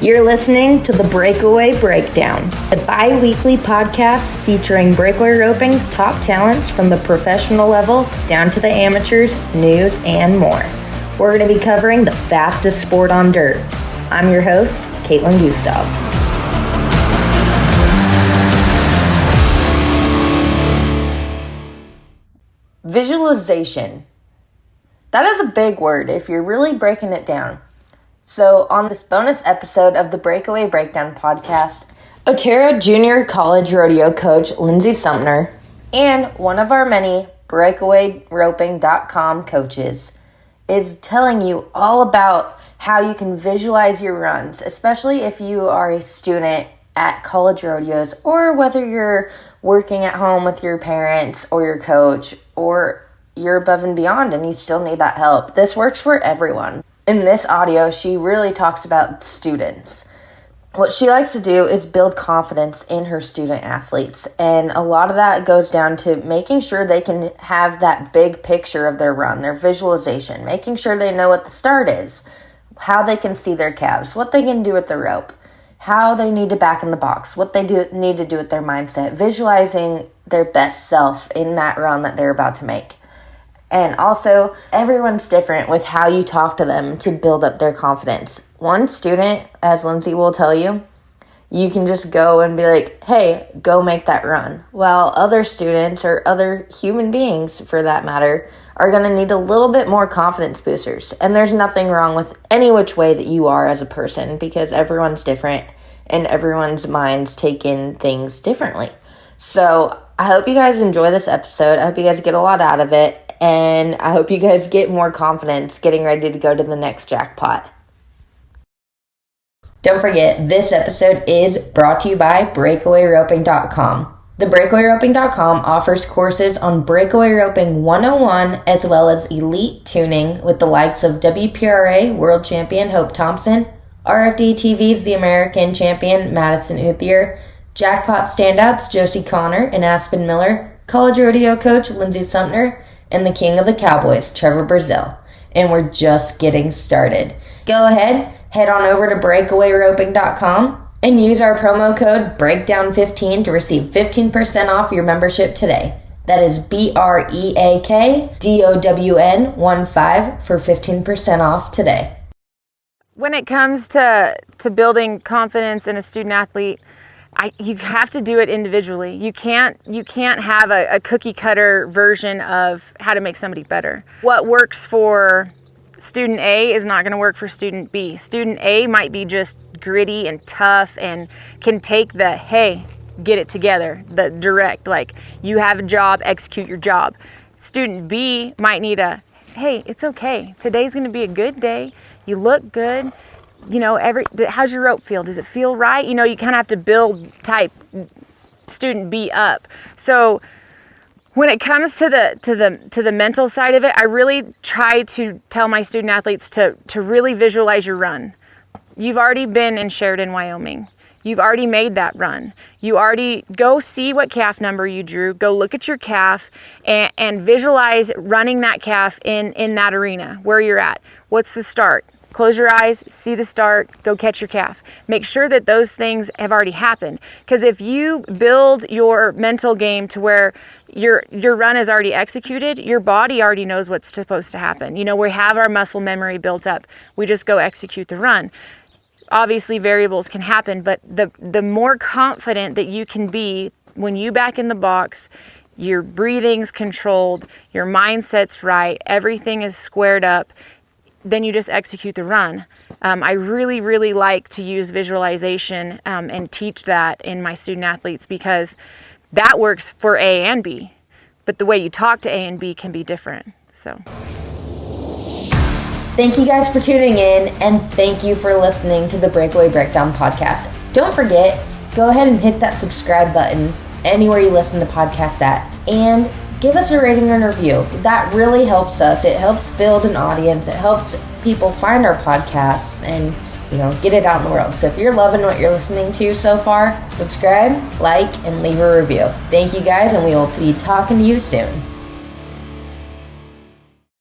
You're listening to the Breakaway Breakdown, a bi-weekly podcast featuring breakaway roping's top talents from the professional level down to the amateurs, news, and more. We're going to be covering the fastest sport on dirt. I'm your host, Caitlin Gustav. Visualization. That is a big word if you're really breaking it down. So on this bonus episode of the Breakaway Breakdown podcast, Otero Junior College Rodeo coach Linsay Sumpter and one of our many BreakawayRoping.com coaches is telling you all about how you can visualize your runs, especially if you are a student at college rodeos or whether you're working at home with your parents or your coach or you're above and beyond and you still need that help. This works for everyone. In this audio, she really talks about students. What she likes to do is build confidence in her student athletes, and a lot of that goes down to making sure they can have that big picture of their run, their visualization, making sure they know what the start is, how they can see their calves, what they can do with the rope, how they need to back in the box, what they need to do with their mindset, visualizing their best self in that run that they're about to make. And also, everyone's different with how you talk to them to build up their confidence. One student, as Lindsay will tell you, you can just go and be like, hey, go make that run. While other students or other human beings, for that matter, are going to need a little bit more confidence boosters. And there's nothing wrong with any which way that you are as a person because everyone's different and everyone's minds take in things differently. So I hope you guys enjoy this episode. I hope you guys get a lot out of it. And I hope you guys get more confidence getting ready to go to the next jackpot. Don't forget, this episode is brought to you by BreakawayRoping.com. The BreakawayRoping.com offers courses on breakaway roping 101 as well as elite tuning with the likes of WPRA World Champion Hope Thompson, RFD TV's The American Champion Madison Uthier, Jackpot standouts Josie Connor and Aspen Miller, College Rodeo coach Linsay Sumpter, and the king of the Cowboys, Trevor Brazil. And we're just getting started. Go ahead, head on over to BreakawayRoping.com and use our promo code BREAKDOWN15 to receive 15% off your membership today. That is BREAKDOWN15 for 15% off today. When it comes to building confidence in a student athlete, you have to do it individually. You can't have a cookie cutter version of how to make somebody better. What works for student A is not going to work for student B. Student A might be just gritty and tough and can take the, hey, get it together, the direct, like you have a job, execute your job. Student B might need a, hey, it's okay. Today's going to be a good day. You look good. You know, how's your rope feel? Does it feel right? You know, you kind of have to build type student B up. So when it comes to the mental side of it, I really try to tell my student athletes to really visualize your run. You've already been in Sheridan, Wyoming. You've already made that run. You already go see what calf number you drew. Go look at your calf and visualize running that calf in that arena where you're at. What's the start? Close your eyes, see the start, go catch your calf. Make sure that those things have already happened. Because if you build your mental game to where your run is already executed, your body already knows what's supposed to happen. You know, we have our muscle memory built up. We just go execute the run. Obviously, variables can happen, but the more confident that you can be when you back in the box, your breathing's controlled, your mindset's right, everything is squared up, then you just execute the run. I really, really like to use visualization and teach that in my student athletes because that works for A and B, but the way you talk to A and B can be different. So, thank you guys for tuning in, and thank you for listening to the Breakaway Breakdown podcast. Don't forget, go ahead and hit that subscribe button anywhere you listen to podcasts at, and give us a rating and review. That really helps us. It helps build an audience. It helps people find our podcasts and, get it out in the world. So if you're loving what you're listening to so far, subscribe, like, and leave a review. Thank you guys, and we will be talking to you soon.